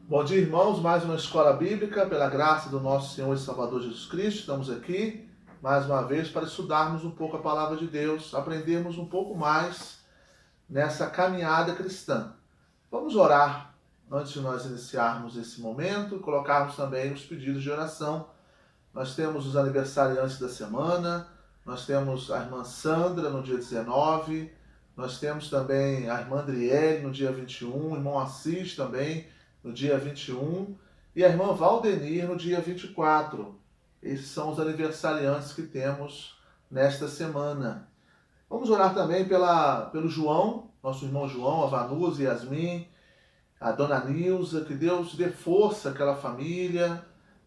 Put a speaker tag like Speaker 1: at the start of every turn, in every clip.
Speaker 1: Bom dia, irmãos. Mais uma escola bíblica, pela graça do nosso Senhor e Salvador Jesus Cristo. Estamos aqui mais uma vez para estudarmos um pouco a palavra de Deus, aprendermos um pouco mais nessa caminhada cristã. Vamos orar antes de nós iniciarmos esse momento e colocarmos também os pedidos de oração. Nós temos os aniversariantes da semana, nós temos a irmã Sandra no dia 19, nós temos também a irmã Adriele no dia 21, o irmão Assis também no dia 21 e a irmã Valdenir no dia 24. Esses são os aniversariantes que temos nesta semana. Vamos orar também pelo João, nosso irmão João, a Vanusa, Yasmin, a dona Nilza, que Deus dê força àquela família,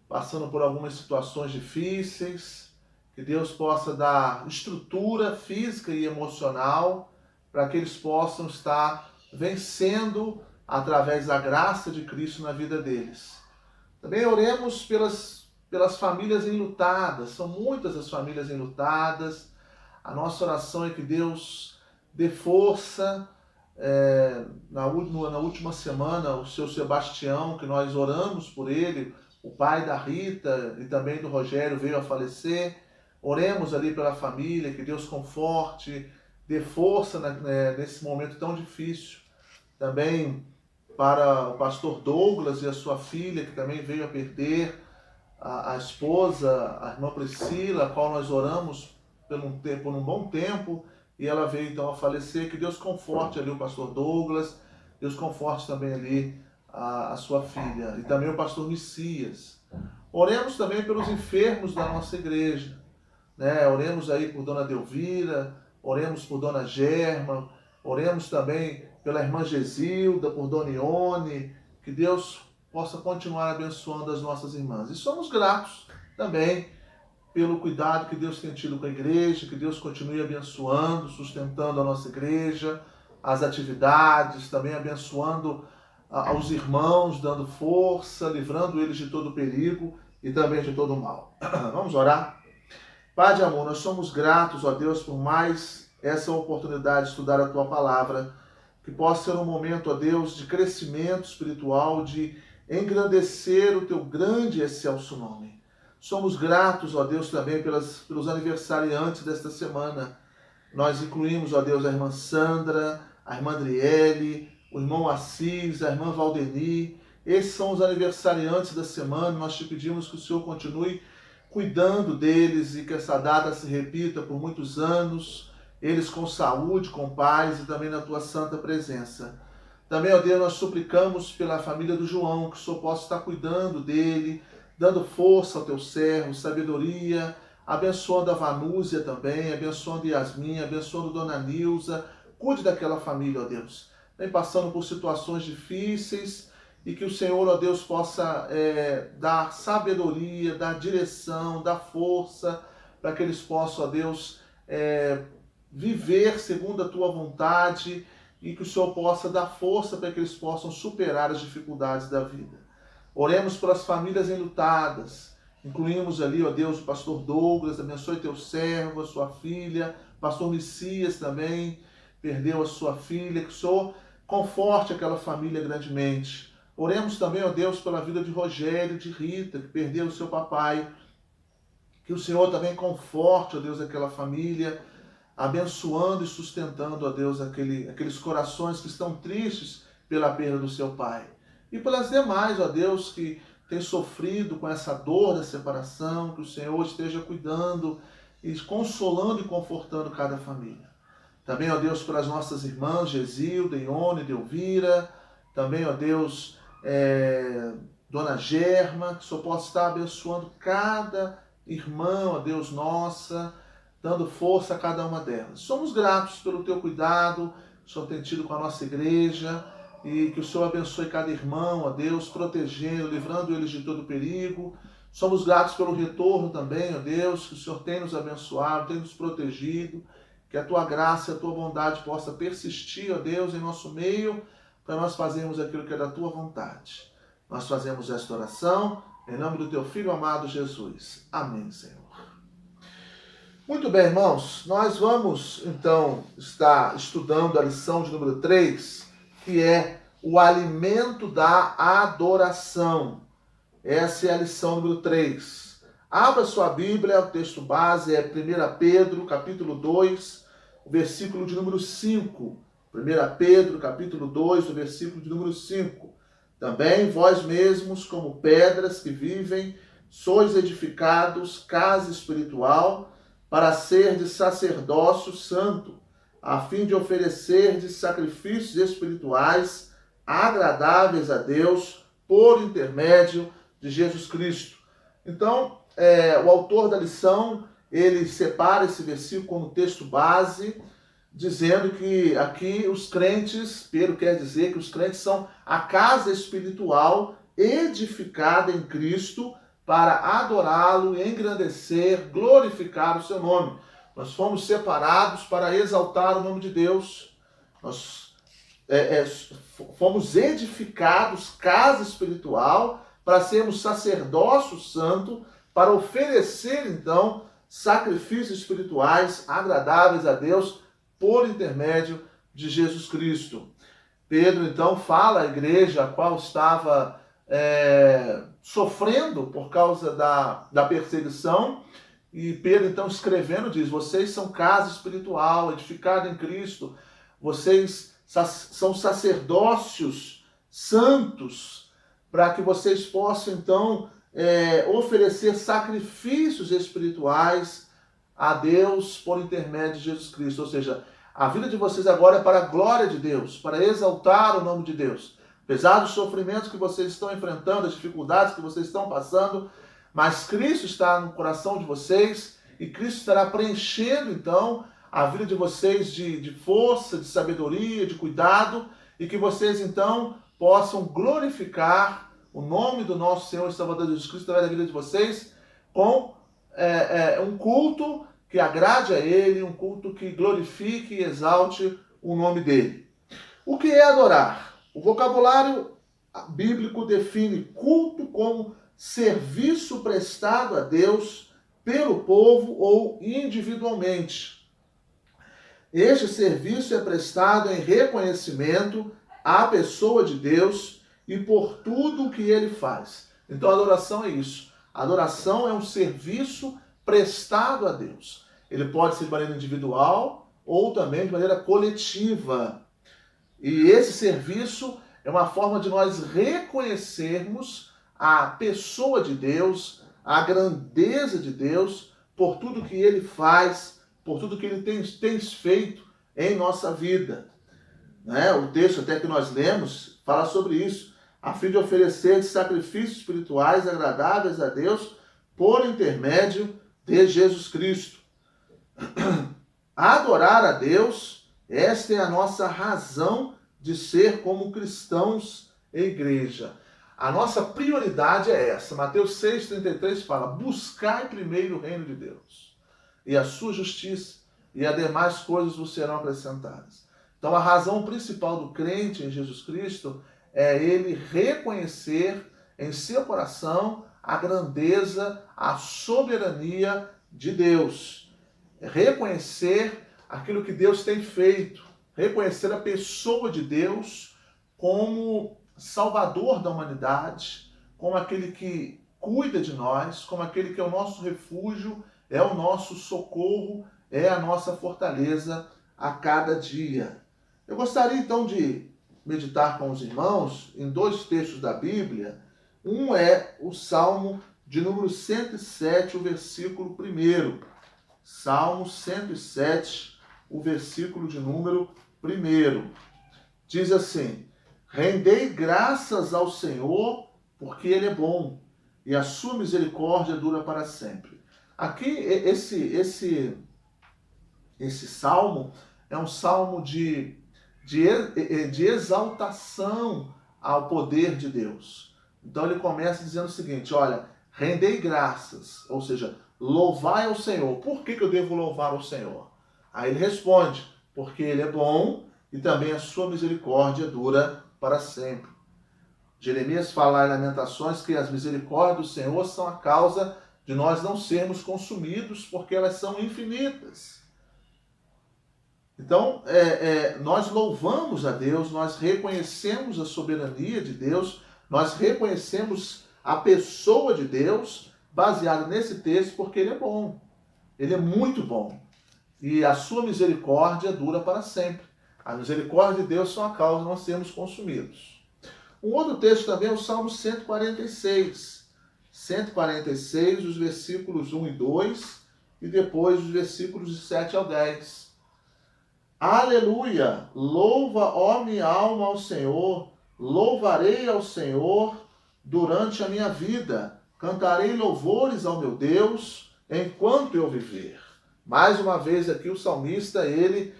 Speaker 1: passando por algumas situações difíceis, que Deus possa dar estrutura física e emocional para que eles possam estar vencendo através da graça de Cristo na vida deles. Também oremos pelas famílias enlutadas, são muitas as famílias enlutadas. A nossa oração é que Deus dê força. Na última semana, o seu Sebastião, que nós oramos por ele, o pai da Rita e também do Rogério veio a falecer. Oremos ali pela família, que Deus conforte, dê força nesse momento tão difícil. Também para o pastor Douglas e a sua filha, que também veio a perder a esposa, a irmã Priscila, a qual nós oramos por um bom tempo, e ela veio então a falecer. Que Deus conforte ali o pastor Douglas, Deus conforte também ali a sua filha, e também o pastor Messias. Oremos também pelos enfermos da nossa igreja, né? Oremos aí por dona Delvira, oremos por dona Germa, oremos também pela irmã Gesilda, por dona Ione, que Deus possa continuar abençoando as nossas irmãs. E somos gratos também pelo cuidado que Deus tem tido com a igreja, que Deus continue abençoando, sustentando a nossa igreja, as atividades, também abençoando aos irmãos, dando força, livrando eles de todo perigo e também de todo mal. Vamos orar? Pai de amor, nós somos gratos, ó Deus, por mais essa oportunidade de estudar a Tua Palavra, que possa ser um momento, ó Deus, de crescimento espiritual, de engrandecer o Teu grande e excelso nome. Somos gratos, ó Deus, também pelos aniversariantes desta semana. Nós incluímos, ó Deus, a irmã Sandra, a irmã Adriele, o irmão Assis, a irmã Valdenir. Esses são os aniversariantes da semana. Nós te pedimos que o Senhor continue cuidando deles e que essa data se repita por muitos anos, eles com saúde, com paz e também na Tua santa presença. Também, ó Deus, nós suplicamos pela família do João, que o Senhor possa estar cuidando dele, dando força ao Teu servo, sabedoria, abençoando a Vanúzia também, abençoando Yasmin, abençoando dona Nilza. Cuide daquela família, ó Deus. Vem passando por situações difíceis, e que o Senhor, ó Deus, possa dar sabedoria, dar direção, dar força, para que eles possam, ó Deus, viver segundo a Tua vontade, e que o Senhor possa dar força para que eles possam superar as dificuldades da vida. Oremos pelas famílias enlutadas, incluímos ali, ó Deus, o pastor Douglas, abençoe Teu servo, a sua filha, pastor Messias também, perdeu a sua filha, que o Senhor conforte aquela família grandemente. Oremos também, ó Deus, pela vida de Rogério e de Rita, que perdeu o seu papai. Que o Senhor também conforte, ó Deus, aquela família, abençoando e sustentando, ó Deus, aqueles corações que estão tristes pela perda do seu pai. E pelas demais, ó Deus, que têm sofrido com essa dor da separação, que o Senhor esteja cuidando e consolando e confortando cada família. Também, ó Deus, pelas nossas irmãs, Gesilda, Ione, Delvira, também, ó Deus, dona Germa, que o Senhor possa estar abençoando cada irmã, ó Deus, nossa, dando força a cada uma delas. Somos gratos pelo Teu cuidado, que o Senhor tem tido com a nossa igreja, e que o Senhor abençoe cada irmão, ó Deus, protegendo, livrando eles de todo perigo. Somos gratos pelo retorno também, ó Deus, que o Senhor tem nos abençoado, tem nos protegido, que a Tua graça e a Tua bondade possa persistir, ó Deus, em nosso meio, para nós fazermos aquilo que é da Tua vontade. Nós fazemos esta oração em nome do Teu Filho amado Jesus. Amém, Senhor. Muito bem, irmãos, nós vamos então estar estudando a lição de número 3, que é o alimento da adoração. Essa é a lição número 3. Abra sua Bíblia, o texto base é 1 Pedro, capítulo 2, o versículo de número 5. 1 Pedro, capítulo 2, o versículo de número 5. Também vós mesmos, como pedras que vivem, sois edificados casa espiritual, para ser de sacerdócio santo, a fim de oferecer de sacrifícios espirituais agradáveis a Deus por intermédio de Jesus Cristo. Então, o autor da lição, ele separa esse versículo como texto base, dizendo que aqui os crentes, Pedro quer dizer que os crentes são a casa espiritual edificada em Cristo para adorá-lo, engrandecer, glorificar o seu nome. Nós fomos separados para exaltar o nome de Deus. Nós fomos edificados, casa espiritual, para sermos sacerdócio santo, para oferecer, então, sacrifícios espirituais agradáveis a Deus por intermédio de Jesus Cristo. Pedro, então, fala à igreja a qual estava sofrendo por causa da perseguição, e Pedro, então, escrevendo, diz: vocês são casa espiritual, edificada em Cristo, vocês são sacerdócios santos, para que vocês possam, então, oferecer sacrifícios espirituais a Deus por intermédio de Jesus Cristo. Ou seja, a vida de vocês agora é para a glória de Deus, para exaltar o nome de Deus. Apesar dos sofrimentos que vocês estão enfrentando, as dificuldades que vocês estão passando, mas Cristo está no coração de vocês e Cristo estará preenchendo, então, a vida de vocês de força, de sabedoria, de cuidado, e que vocês, então, possam glorificar o nome do nosso Senhor e Salvador Jesus Cristo através da vida de vocês com um culto que agrade a Ele, um culto que glorifique e exalte o nome dEle. O que é adorar? O vocabulário bíblico define culto como serviço prestado a Deus pelo povo ou individualmente. Este serviço é prestado em reconhecimento à pessoa de Deus e por tudo o que Ele faz. Então a adoração é isso. A adoração é um serviço prestado a Deus. Ele pode ser de maneira individual ou também de maneira coletiva. E esse serviço é uma forma de nós reconhecermos a pessoa de Deus, a grandeza de Deus, por tudo que Ele faz, por tudo que Ele tem feito em nossa vida. O texto até que nós lemos fala sobre isso, a fim de oferecer sacrifícios espirituais agradáveis a Deus por intermédio de Jesus Cristo. Adorar a Deus, esta é a nossa razão de ser como cristãos e igreja. A nossa prioridade é essa. Mateus 6,33 fala: buscai primeiro o reino de Deus e a sua justiça, e as demais coisas vos serão acrescentadas. Então a razão principal do crente em Jesus Cristo é ele reconhecer em seu coração a grandeza, a soberania de Deus. Reconhecer aquilo que Deus tem feito, reconhecer a pessoa de Deus como Salvador da humanidade, como aquele que cuida de nós, como aquele que é o nosso refúgio, é o nosso socorro, é a nossa fortaleza a cada dia. Eu gostaria então de meditar com os irmãos em dois textos da Bíblia. Um é o Salmo de número 107, o versículo 1. Salmo 107, o versículo de número 1. Diz assim: rendei graças ao Senhor, porque Ele é bom, e a sua misericórdia dura para sempre. Aqui, esse salmo é um salmo de exaltação ao poder de Deus. Então ele começa dizendo o seguinte: olha, rendei graças, ou seja, louvai ao Senhor. Por que eu devo louvar ao Senhor? Aí ele responde: porque Ele é bom e também a sua misericórdia dura para sempre. Jeremias fala em Lamentações que as misericórdias do Senhor são a causa de nós não sermos consumidos, porque elas são infinitas. Então, nós louvamos a Deus, nós reconhecemos a soberania de Deus, nós reconhecemos a pessoa de Deus, baseado nesse texto, porque Ele é bom. Ele é muito bom. E a sua misericórdia dura para sempre. A misericórdia de Deus são a causa de nós sermos consumidos. Um outro texto também é o Salmo 146. 146, os versículos 1 e 2, e depois os versículos de 7 ao 10. Aleluia! Louva, ó minha alma, ao Senhor. Louvarei ao Senhor durante a minha vida. Cantarei louvores ao meu Deus enquanto eu viver. Mais uma vez aqui o salmista, ele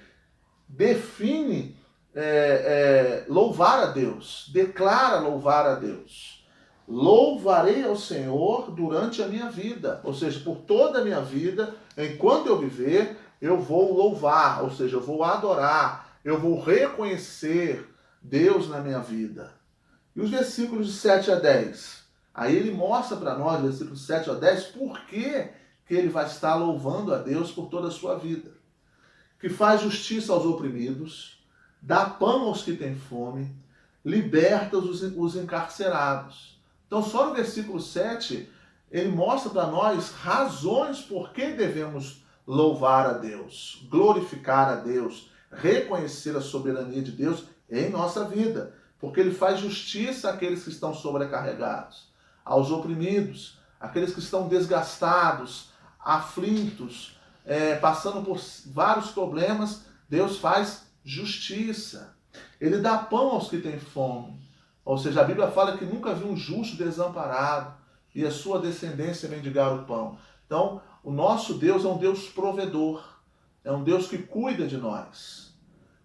Speaker 1: define louvar a Deus, declara louvar a Deus. Louvarei ao Senhor durante a minha vida, ou seja, por toda a minha vida, enquanto eu viver, eu vou louvar, ou seja, eu vou adorar, eu vou reconhecer Deus na minha vida. E os versículos de 7 a 10, aí ele mostra para nós, versículos 7 a 10, por que ele vai estar louvando a Deus por toda a sua vida. Que faz justiça aos oprimidos, dá pão aos que têm fome, liberta os encarcerados. Então, só no versículo 7, ele mostra para nós razões por que devemos louvar a Deus, glorificar a Deus, reconhecer a soberania de Deus em nossa vida. Porque ele faz justiça àqueles que estão sobrecarregados, aos oprimidos, àqueles que estão desgastados, aflitos, passando por vários problemas. Deus faz justiça. Ele dá pão aos que têm fome. Ou seja, a Bíblia fala que nunca viu um justo desamparado e a sua descendência mendigar o pão. Então, o nosso Deus é um Deus provedor. É um Deus que cuida de nós.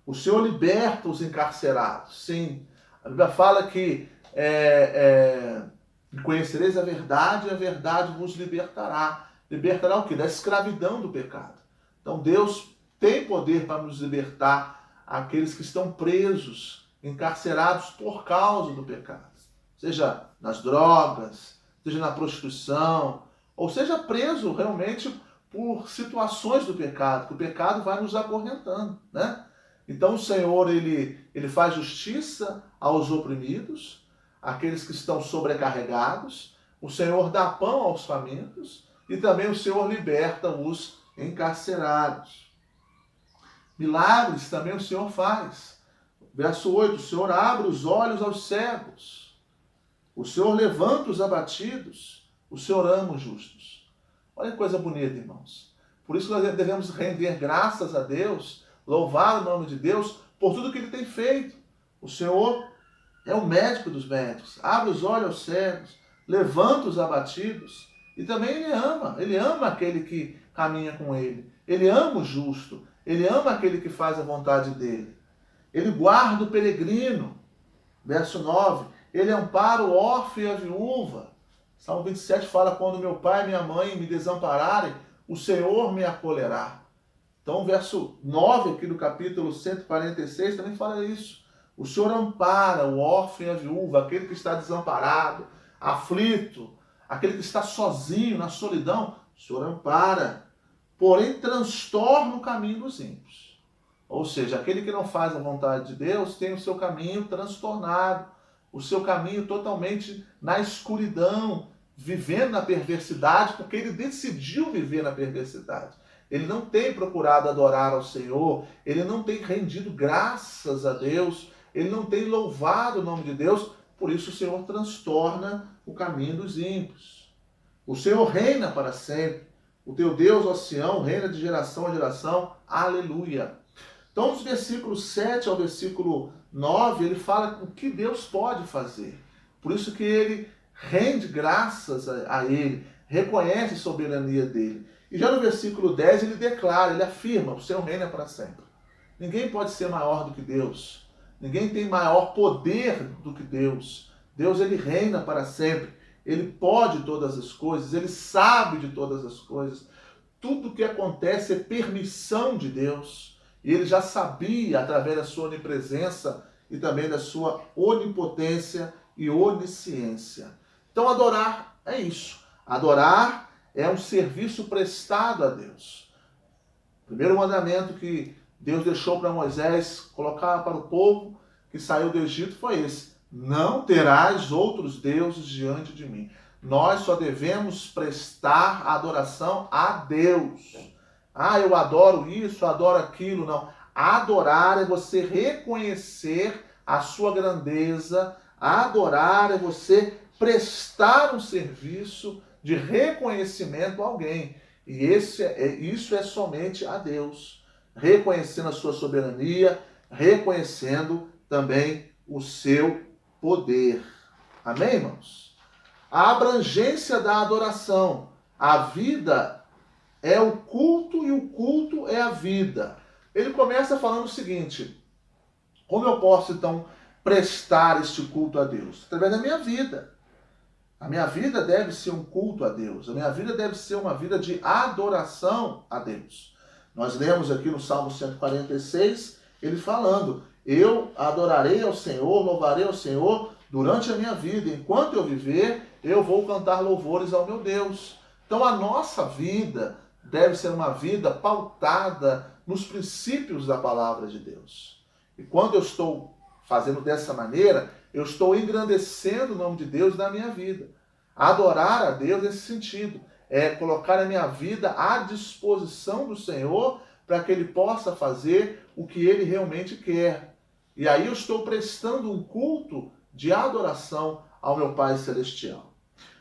Speaker 1: O Senhor liberta os encarcerados. Sim, a Bíblia fala que conhecereis a verdade e a verdade vos libertará. Libertará o quê? Da escravidão do pecado. Então Deus tem poder para nos libertar aqueles que estão presos, encarcerados por causa do pecado. Seja nas drogas, seja na prostituição, ou seja preso realmente por situações do pecado, que o pecado vai nos acorrentando, né? Então o Senhor, ele faz justiça aos oprimidos, aqueles que estão sobrecarregados. O Senhor dá pão aos famintos e também o Senhor liberta os encarcerados. Milagres também o Senhor faz. Verso 8, o Senhor abre os olhos aos cegos. O Senhor levanta os abatidos. O Senhor ama os justos. Olha que coisa bonita, irmãos. Por isso nós devemos render graças a Deus, louvar o nome de Deus por tudo que Ele tem feito. O Senhor é o médico dos médicos. Abre os olhos aos cegos. Levanta os abatidos. E também Ele ama aquele que caminha com Ele. Ele ama o justo. Ele ama aquele que faz a vontade dEle. Ele guarda o peregrino. Verso 9. Ele ampara o órfão e a viúva. Salmo 27 fala, quando meu pai e minha mãe me desampararem, o Senhor me acolherá. Então o verso 9 aqui do capítulo 146 também fala isso. O Senhor ampara o órfão e a viúva, aquele que está desamparado, aflito, aquele que está sozinho, na solidão. O Senhor ampara, porém transtorna o caminho dos ímpios. Ou seja, aquele que não faz a vontade de Deus tem o seu caminho transtornado, o seu caminho totalmente na escuridão, vivendo na perversidade, porque ele decidiu viver na perversidade. Ele não tem procurado adorar ao Senhor, ele não tem rendido graças a Deus, ele não tem louvado o nome de Deus, por isso o Senhor transtorna o caminho dos ímpios. O Senhor reina para sempre, o teu Deus, ó Sião, reina de geração a geração, aleluia. Então, dos versículos 7 ao versículo 9, ele fala o que Deus pode fazer. Por isso que ele rende graças a ele, reconhece a soberania dele. E já no versículo 10 ele declara, ele afirma, o Senhor reina para sempre. Ninguém pode ser maior do que Deus. Ninguém tem maior poder do que Deus. Deus, ele reina para sempre. Ele pode todas as coisas, ele sabe de todas as coisas. Tudo que acontece é permissão de Deus. E ele já sabia através da sua onipresença e também da sua onipotência e onisciência. Então adorar é isso. Adorar é um serviço prestado a Deus. O primeiro mandamento que Deus deixou para Moisés colocar para o povo que saiu do Egito foi esse: não terás outros deuses diante de mim. Nós só devemos prestar adoração a Deus. Ah, eu adoro isso, adoro aquilo. Não. Adorar é você reconhecer a sua grandeza. Adorar é você prestar um serviço de reconhecimento a alguém. E isso é somente a Deus. Reconhecendo a sua soberania, reconhecendo também o seu poder. Amém, irmãos? A abrangência da adoração. A vida é o culto e o culto é a vida. Ele começa falando o seguinte: como eu posso então prestar este culto a Deus? Através da minha vida. A minha vida deve ser um culto a Deus. A minha vida deve ser uma vida de adoração a Deus. Nós lemos aqui no Salmo 146, ele falando: eu adorarei ao Senhor, louvarei ao Senhor durante a minha vida. Enquanto eu viver, eu vou cantar louvores ao meu Deus. Então a nossa vida deve ser uma vida pautada nos princípios da palavra de Deus. E quando eu estou fazendo dessa maneira, eu estou engrandecendo o nome de Deus na minha vida. Adorar a Deus nesse sentido é colocar a minha vida à disposição do Senhor para que Ele possa fazer o que Ele realmente quer. E aí eu estou prestando um culto de adoração ao meu Pai Celestial.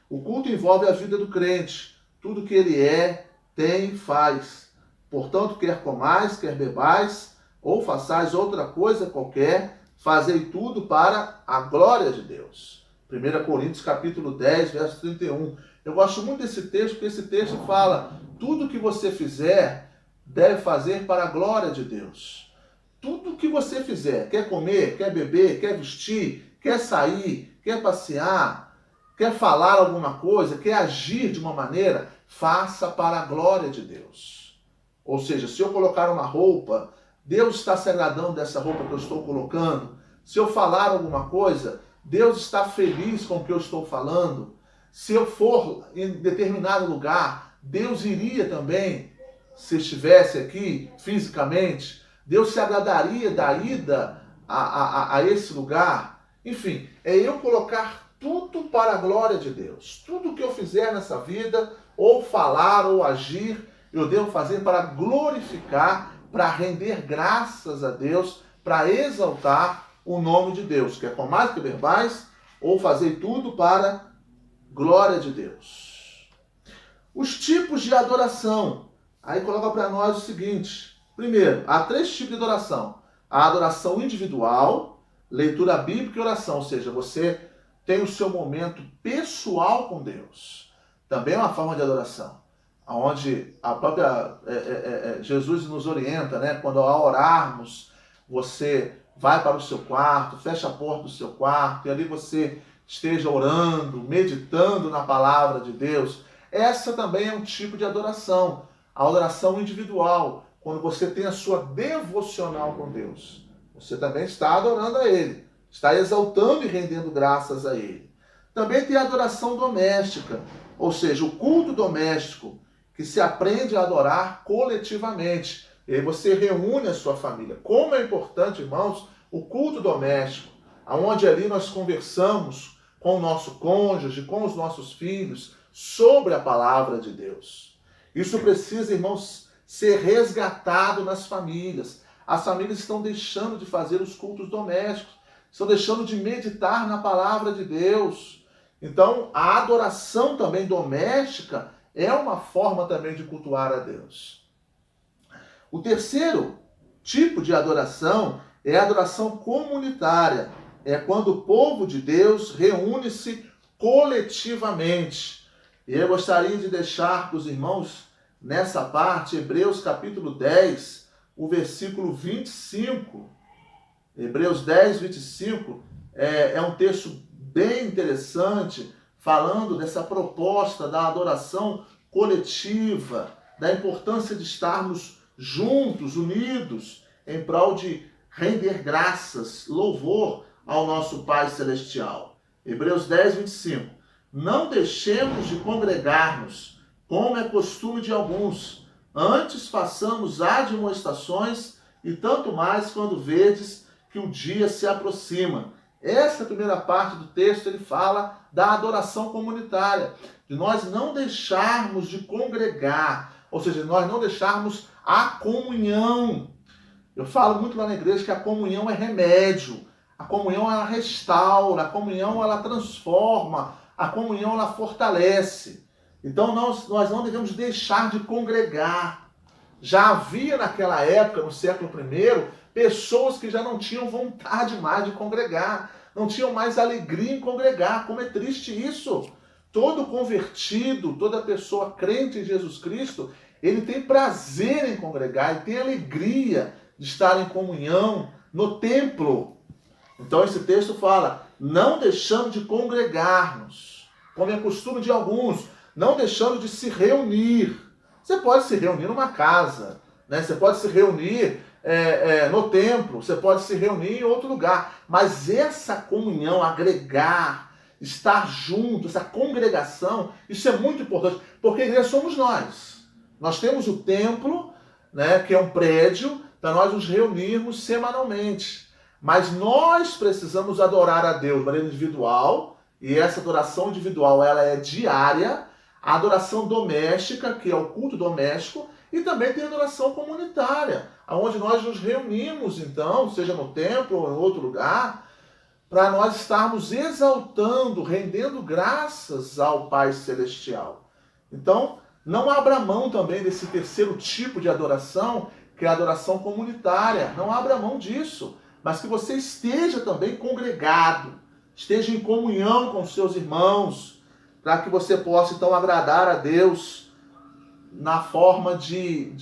Speaker 1: O culto envolve a vida do crente, tudo que ele é, tem e faz. Portanto, quer comais, quer bebais, ou façais outra coisa qualquer, fazei tudo para a glória de Deus. 1 Coríntios capítulo 10, verso 31. Eu gosto muito desse texto, porque esse texto fala: tudo que você fizer, deve fazer para a glória de Deus. Tudo que você fizer, quer comer, quer beber, quer vestir, quer sair, quer passear, quer falar alguma coisa, quer agir de uma maneira, faça para a glória de Deus. Ou seja, se eu colocar uma roupa, Deus está se agradando dessa roupa que eu estou colocando. Se eu falar alguma coisa, Deus está feliz com o que eu estou falando. Se eu for em determinado lugar, Deus iria também, se estivesse aqui fisicamente, Deus se agradaria da ida a esse lugar. Enfim, é eu colocar tudo para a glória de Deus. Tudo que eu fizer nessa vida, ou falar ou agir, eu devo fazer para glorificar, para render graças a Deus, para exaltar o nome de Deus. Quer comais, quer bebais, ou fazer tudo para glória de Deus. Os tipos de adoração. Aí coloca para nós o seguinte: primeiro, há 3 tipos de adoração. A adoração individual, leitura bíblica e oração. Ou seja, você tem o seu momento pessoal com Deus. Também é uma forma de adoração. Onde a própria Jesus nos orienta, né? Quando ao orarmos, você vai para o seu quarto, fecha a porta do seu quarto, e ali você esteja orando, meditando na palavra de Deus. Essa também é um tipo de adoração. A adoração individual, quando você tem a sua devocional com Deus. Você também está adorando a Ele, está exaltando e rendendo graças a Ele. Também tem a adoração doméstica, ou seja, o culto doméstico, que se aprende a adorar coletivamente. E aí você reúne a sua família. Como é importante, irmãos, o culto doméstico, onde ali nós conversamos com o nosso cônjuge, com os nossos filhos, sobre a palavra de Deus. Isso precisa, irmãos, ser resgatado nas famílias. As famílias estão deixando de fazer os cultos domésticos, estão deixando de meditar na palavra de Deus. Então, a adoração também doméstica é uma forma também de cultuar a Deus. O terceiro tipo de adoração é a adoração comunitária. É quando o povo de Deus reúne-se coletivamente. E eu gostaria de deixar para os irmãos, nessa parte, Hebreus capítulo 10, o versículo 25. Hebreus 10, 25 é um texto bem interessante, falando dessa proposta da adoração coletiva, da importância de estarmos juntos, unidos, em prol de render graças, louvor ao nosso Pai Celestial. Hebreus 10, 25. Não deixemos de congregar-nos, como é costume de alguns, antes façamos admoestações, e tanto mais quando vedes que o dia se aproxima. Essa primeira parte do texto, ele fala da adoração comunitária, de nós não deixarmos de congregar, ou seja, de nós não deixarmos a comunhão. Eu falo muito lá na igreja que a comunhão é remédio, a comunhão ela restaura, a comunhão ela transforma, a comunhão ela fortalece. Então nós não devemos deixar de congregar. Já havia naquela época, no século I, pessoas que já não tinham vontade mais de congregar, não tinham mais alegria em congregar. Como é triste isso! Todo convertido, toda pessoa crente em Jesus Cristo, ele tem prazer em congregar, ele tem alegria de estar em comunhão no templo. Então esse texto fala, não deixando de congregar-nos, como é costume de alguns, não deixando de se reunir. Você pode se reunir numa casa, né? Você pode se reunir no templo, você pode se reunir em outro lugar, mas essa comunhão, agregar, estar junto, essa congregação, isso é muito importante, porque a igreja somos nós. Nós temos o templo, né, que é um prédio, para nós nos reunirmos semanalmente. Mas nós precisamos adorar a Deus de maneira individual, e essa adoração individual ela é diária, a adoração doméstica, que é o culto doméstico, e também tem a adoração comunitária, onde nós nos reunimos, então, seja no templo ou em outro lugar, para nós estarmos exaltando, rendendo graças ao Pai Celestial. Então, não abra mão também desse terceiro tipo de adoração, que é a adoração comunitária. Não abra mão disso, mas que você esteja também congregado, esteja em comunhão com os seus irmãos, para que você possa, então, agradar a Deus na forma de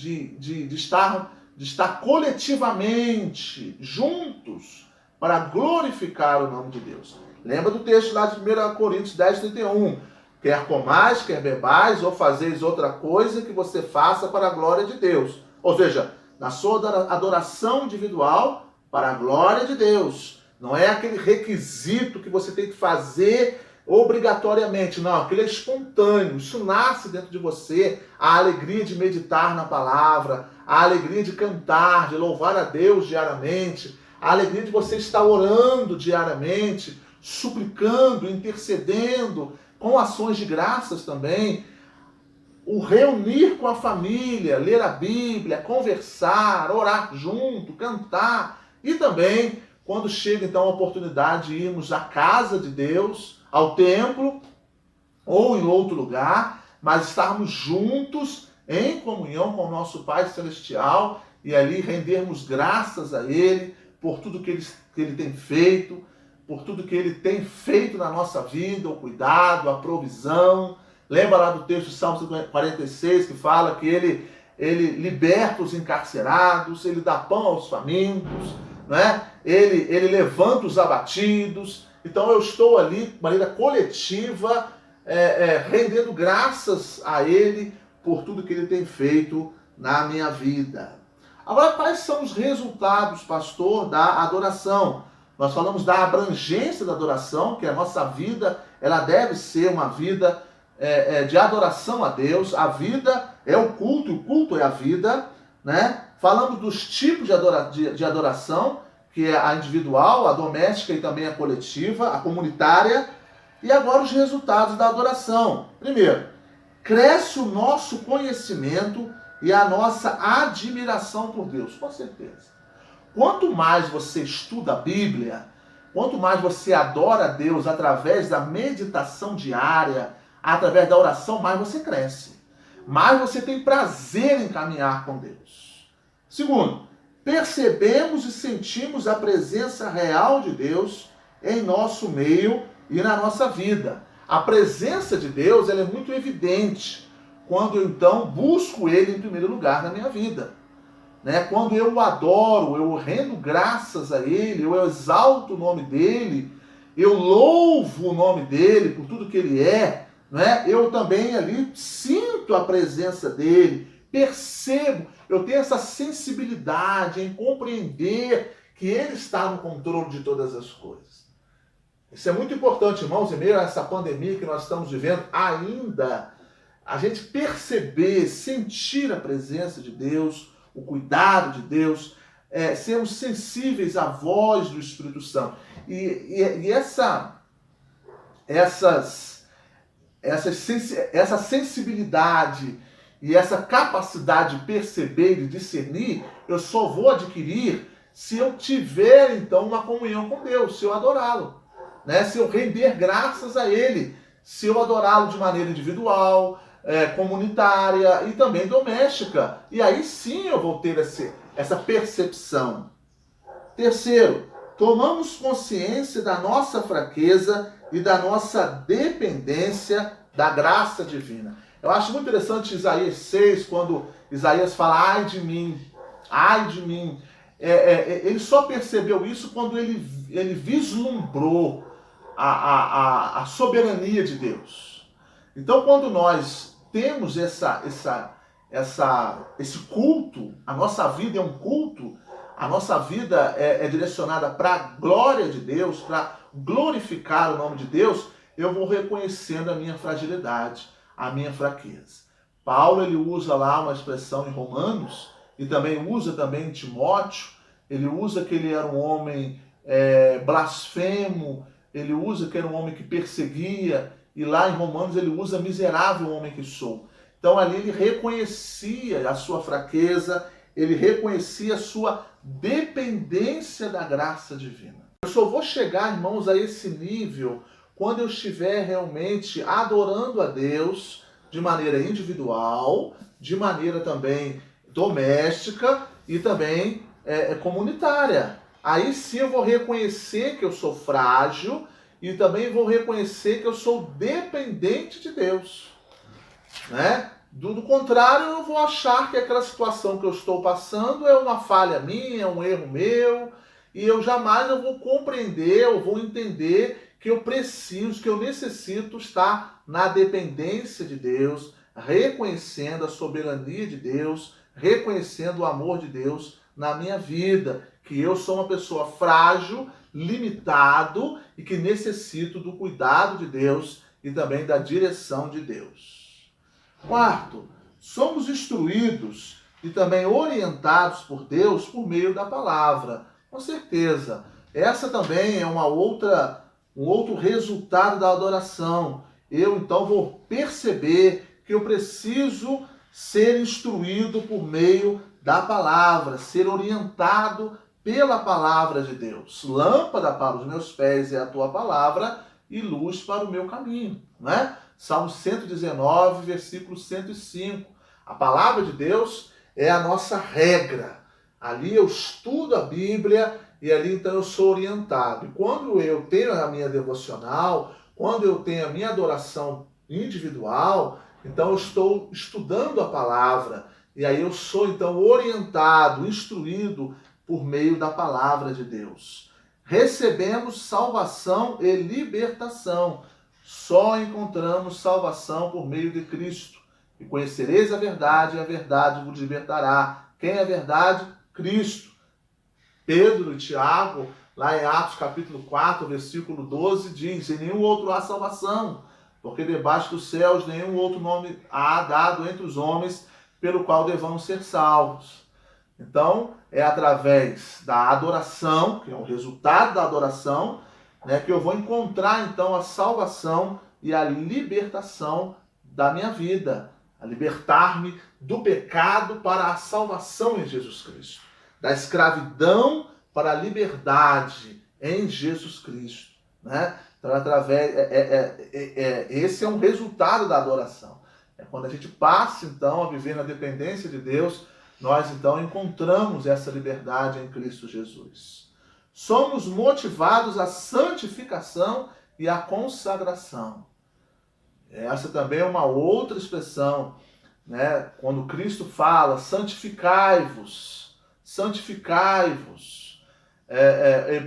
Speaker 1: estar coletivamente juntos para glorificar o nome de Deus. Lembra do texto lá de 1 Coríntios 10, 31. Quer comais, quer bebais, ou fazeis outra coisa, que você faça para a glória de Deus. Ou seja, na sua adoração individual, para a glória de Deus. Não é aquele requisito que você tem que fazer obrigatoriamente. Não, aquilo é espontâneo. Isso nasce dentro de você. A alegria de meditar na palavra, a alegria de cantar, de louvar a Deus diariamente, a alegria de você estar orando diariamente, suplicando, intercedendo, com ações de graças também, o reunir com a família, ler a Bíblia, conversar, orar junto, cantar, e também, quando chega então a oportunidade de irmos à casa de Deus, ao templo, ou em outro lugar, mas estarmos juntos, em comunhão com o nosso Pai Celestial, e ali rendermos graças a Ele, por tudo que Ele tem feito, por tudo que Ele tem feito na nossa vida, o cuidado, a provisão. Lembra lá do texto do Salmo 46, que fala que Ele liberta os encarcerados, Ele dá pão aos famintos, né? Ele levanta os abatidos. Então eu estou ali, de maneira coletiva, rendendo graças a Ele por tudo que Ele tem feito na minha vida. Agora, quais são os resultados, pastor, da adoração? Nós falamos da abrangência da adoração, que a nossa vida ela deve ser uma vida de adoração a Deus. A vida é o culto é a vida, né? Falamos dos tipos de adoração, que é a individual, a doméstica e também a coletiva, a comunitária. E agora os resultados da adoração. Primeiro, cresce o nosso conhecimento e a nossa admiração por Deus, com certeza. Quanto mais você estuda a Bíblia, quanto mais você adora a Deus através da meditação diária, através da oração, mais você cresce. Mais você tem prazer em caminhar com Deus. Segundo, percebemos e sentimos a presença real de Deus em nosso meio e na nossa vida. A presença de Deus ela é muito evidente quando eu então busco Ele em primeiro lugar na minha vida. Quando eu o adoro, eu rendo graças a Ele, eu exalto o nome dEle, eu louvo o nome dEle por tudo que Ele é, eu também ali sinto a presença dEle, percebo, eu tenho essa sensibilidade em compreender que Ele está no controle de todas as coisas. Isso é muito importante, irmãos, em meio a essa pandemia que nós estamos vivendo, ainda a gente perceber, sentir a presença de Deus, o cuidado de Deus, sermos sensíveis à voz do Espírito Santo. E essa sensibilidade e essa capacidade de perceber e de discernir, eu só vou adquirir se eu tiver, então, uma comunhão com Deus, se eu adorá-lo, né? Se eu render graças a Ele, se eu adorá-lo de maneira individual, comunitária e também doméstica. E aí sim eu vou ter essa percepção. Terceiro, tomamos consciência da nossa fraqueza e da nossa dependência da graça divina. Eu acho muito interessante Isaías 6, quando Isaías fala, ai de mim, ai de mim. Ele só percebeu isso quando ele vislumbrou a soberania de Deus. Então, quando nós temos esse culto, a nossa vida é um culto, a nossa vida é direcionada para a glória de Deus, para glorificar o nome de Deus, eu vou reconhecendo a minha fragilidade, a minha fraqueza. Paulo, ele usa lá uma expressão em Romanos, e também usa também em Timóteo, ele usa que ele era um homem blasfemo, ele usa que era um homem que perseguia, e lá em Romanos ele usa miserável homem que sou. Então ali ele reconhecia a sua fraqueza, ele reconhecia a sua dependência da graça divina. Eu só vou chegar, irmãos, a esse nível quando eu estiver realmente adorando a Deus de maneira individual, de maneira também doméstica e também comunitária. Aí sim eu vou reconhecer que eu sou frágil e também vou reconhecer que eu sou dependente de Deus, né? Do contrário, eu vou achar que aquela situação que eu estou passando é uma falha minha, é um erro meu, e eu jamais vou compreender, eu vou entender que eu preciso, que eu necessito estar na dependência de Deus, reconhecendo a soberania de Deus, reconhecendo o amor de Deus na minha vida, que eu sou uma pessoa frágil, limitado e que necessito do cuidado de Deus e também da direção de Deus. Quarto, somos instruídos e também orientados por Deus por meio da palavra. Com certeza. Essa também é um outro resultado da adoração. Eu então vou perceber que eu preciso ser instruído por meio da palavra, ser orientado pela palavra de Deus. Lâmpada para os meus pés é a tua palavra e luz para o meu caminho, né? Salmo 119, versículo 105. A palavra de Deus é a nossa regra. Ali eu estudo a Bíblia e ali então eu sou orientado. E quando eu tenho a minha devocional, quando eu tenho a minha adoração individual, então eu estou estudando a palavra. E aí eu sou então orientado, instruído por meio da palavra de Deus. Recebemos salvação e libertação. Só encontramos salvação por meio de Cristo. E conhecereis a verdade vos libertará. Quem é a verdade? Cristo. Pedro e Tiago, lá em Atos capítulo 4, versículo 12, diz: em nenhum outro há salvação, porque debaixo dos céus nenhum outro nome há dado entre os homens pelo qual devamos ser salvos. Então, é através da adoração, que é o resultado da adoração, né, que eu vou encontrar então a salvação e a libertação da minha vida, a libertar-me do pecado para a salvação em Jesus Cristo, da escravidão para a liberdade em Jesus Cristo, né? Então, esse é um resultado da adoração. É quando a gente passa então a viver na dependência de Deus, nós então encontramos essa liberdade em Cristo Jesus. Somos motivados à santificação e à consagração. Essa também é uma outra expressão, né? Quando Cristo fala, santificai-vos, santificai-vos.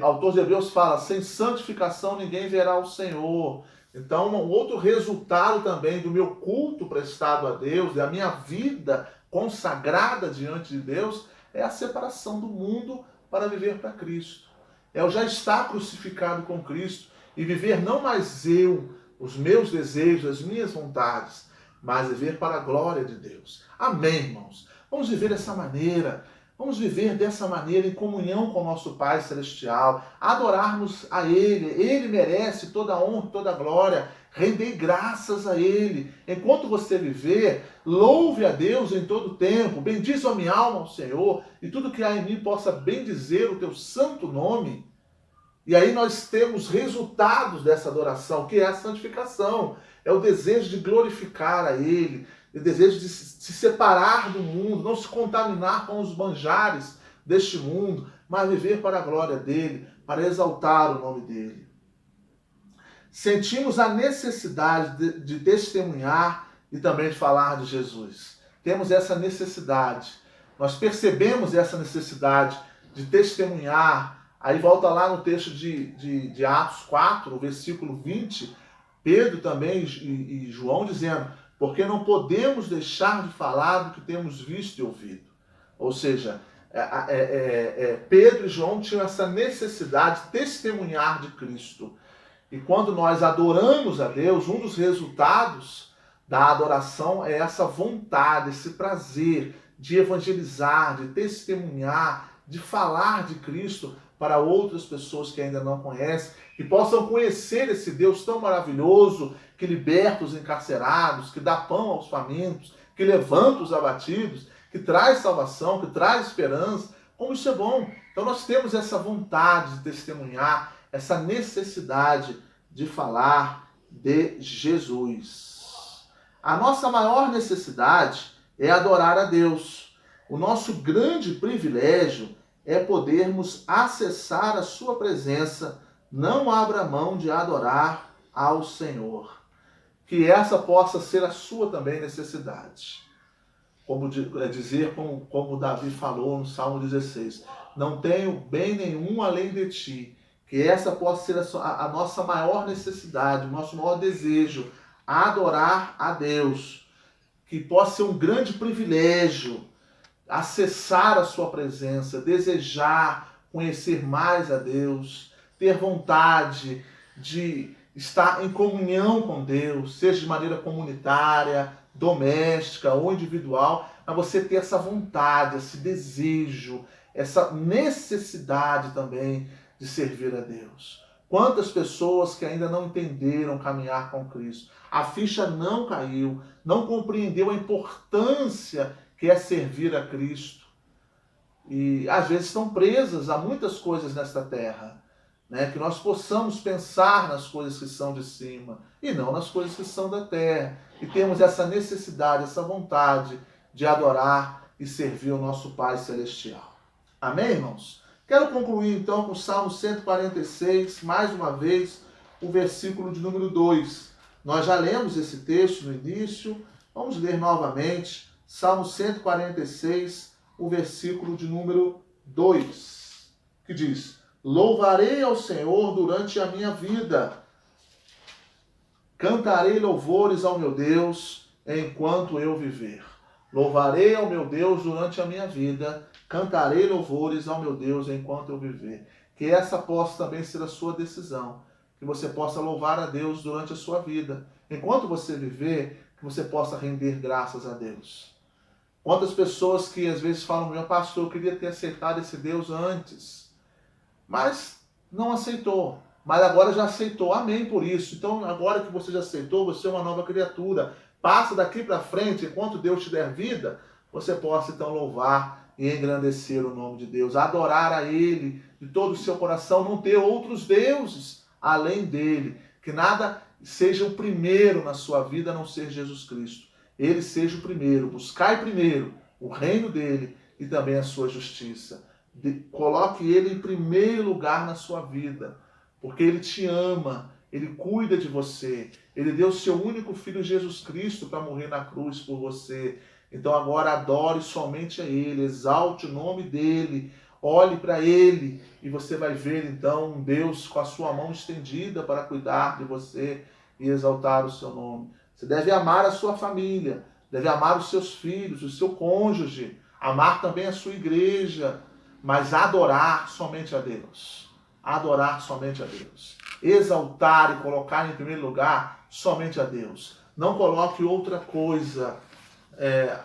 Speaker 1: O autor de Hebreus fala, sem santificação ninguém verá o Senhor. Então, um outro resultado também do meu culto prestado a Deus, da minha vida consagrada diante de Deus, é a separação do mundo para viver para Cristo. É eu já estar crucificado com Cristo e viver não mais eu, os meus desejos, as minhas vontades, mas viver para a glória de Deus. Amém, irmãos? Vamos viver dessa maneira. Vamos viver dessa maneira em comunhão com o nosso Pai Celestial, adorarmos a Ele. Ele merece toda a honra, toda a glória. Render graças a Ele. Enquanto você viver, louve a Deus em todo o tempo. Bendize a minha alma ao Senhor, e tudo que há em mim possa bendizer o teu santo nome. E aí nós temos resultados dessa adoração, que é a santificação. É o desejo de glorificar a Ele, o desejo de se separar do mundo, não se contaminar com os manjares deste mundo, mas viver para a glória dEle, para exaltar o nome dEle. Sentimos a necessidade de testemunhar e também de falar de Jesus. Temos essa necessidade. Nós percebemos essa necessidade de testemunhar. Aí volta lá no texto de Atos 4, o versículo 20, Pedro também e João dizendo: porque não podemos deixar de falar do que temos visto e ouvido. Ou seja, Pedro e João tinham essa necessidade de testemunhar de Cristo. E quando nós adoramos a Deus, um dos resultados da adoração é essa vontade, esse prazer de evangelizar, de testemunhar, de falar de Cristo para outras pessoas que ainda não conhecem, que possam conhecer esse Deus tão maravilhoso, que liberta os encarcerados, que dá pão aos famintos, que levanta os abatidos, que traz salvação, que traz esperança. Como isso é bom! Então nós temos essa vontade de testemunhar, essa necessidade de falar de Jesus. A nossa maior necessidade é adorar a Deus. O nosso grande privilégio é podermos acessar a sua presença. Não abra mão de adorar ao Senhor. Que essa possa ser a sua também necessidade. Como Davi falou no Salmo 16, não tenho bem nenhum além de ti. Que essa possa ser a nossa maior necessidade, o nosso maior desejo, adorar a Deus. Que possa ser um grande privilégio acessar a sua presença, desejar conhecer mais a Deus, ter vontade de estar em comunhão com Deus, seja de maneira comunitária, doméstica ou individual, mas você ter essa vontade, esse desejo, essa necessidade também de servir a Deus. Quantas pessoas que ainda não entenderam caminhar com Cristo, a ficha não caiu, não compreendeu a importância que é servir a Cristo. E às vezes estão presas a muitas coisas nesta terra. Né? Que nós possamos pensar nas coisas que são de cima e não nas coisas que são da terra. E temos essa necessidade, essa vontade de adorar e servir o nosso Pai Celestial. Amém, irmãos? Quero concluir então com o Salmo 146, mais uma vez, o versículo de número 2. Nós já lemos esse texto no início, vamos ler novamente. Salmo 146, o versículo de número 2, que diz: louvarei ao Senhor durante a minha vida, cantarei louvores ao meu Deus enquanto eu viver. Louvarei ao meu Deus durante a minha vida, cantarei louvores ao meu Deus enquanto eu viver. Que essa possa também ser a sua decisão, que você possa louvar a Deus durante a sua vida. Enquanto você viver, que você possa render graças a Deus. Quantas pessoas que às vezes falam: meu pastor, eu queria ter aceitado esse Deus antes, mas não aceitou, mas agora já aceitou. Amém por isso. Então agora que você já aceitou, você é uma nova criatura. Passa daqui para frente, enquanto Deus te der vida, você possa então louvar e engrandecer o nome de Deus, adorar a Ele de todo o seu coração, não ter outros deuses além dele, que nada seja o primeiro na sua vida a não ser Jesus Cristo. Ele seja o primeiro. Buscai primeiro o reino dele e também a sua justiça. Coloque ele em primeiro lugar na sua vida, porque ele te ama, ele cuida de você, ele deu o seu único filho Jesus Cristo para morrer na cruz por você. Então agora adore somente a ele, exalte o nome dele, olhe para ele e você vai ver então um Deus com a sua mão estendida para cuidar de você e exaltar o seu nome. Você deve amar a sua família, deve amar os seus filhos, o seu cônjuge, amar também a sua igreja, mas adorar somente a Deus. Adorar somente a Deus. Exaltar e colocar em primeiro lugar somente a Deus. Não coloque outra coisa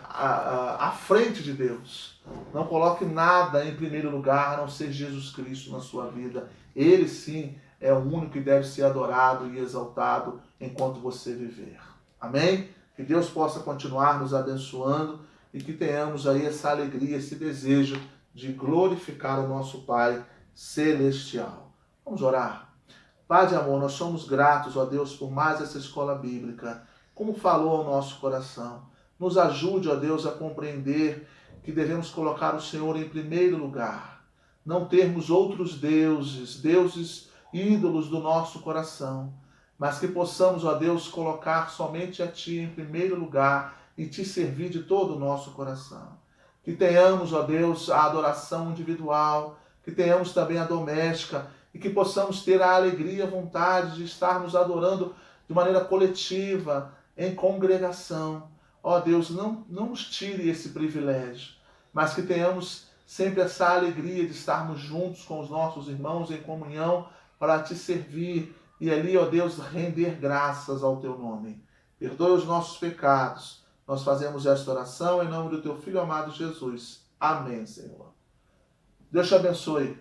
Speaker 1: à frente de Deus. Não coloque nada em primeiro lugar, a não ser Jesus Cristo na sua vida. Ele sim é o único que deve ser adorado e exaltado enquanto você viver. Amém? Que Deus possa continuar nos abençoando e que tenhamos aí essa alegria, esse desejo de glorificar o nosso Pai celestial. Vamos orar. Pai de amor, nós somos gratos, ó Deus, por mais essa escola bíblica. Como falou ao nosso coração. Nos ajude, ó Deus, a compreender que devemos colocar o Senhor em primeiro lugar. Não termos outros deuses ídolos do nosso coração, mas que possamos, ó Deus, colocar somente a Ti em primeiro lugar e Te servir de todo o nosso coração. Que tenhamos, ó Deus, a adoração individual, que tenhamos também a doméstica e que possamos ter a alegria e a vontade de estarmos adorando de maneira coletiva, em congregação. Ó Deus, não nos tire esse privilégio, mas que tenhamos sempre essa alegria de estarmos juntos com os nossos irmãos em comunhão para Te servir e ali, ó Deus, render graças ao Teu nome. Perdoe os nossos pecados. Nós fazemos esta oração em nome do Teu Filho amado Jesus. Amém, Senhor. Deus te abençoe.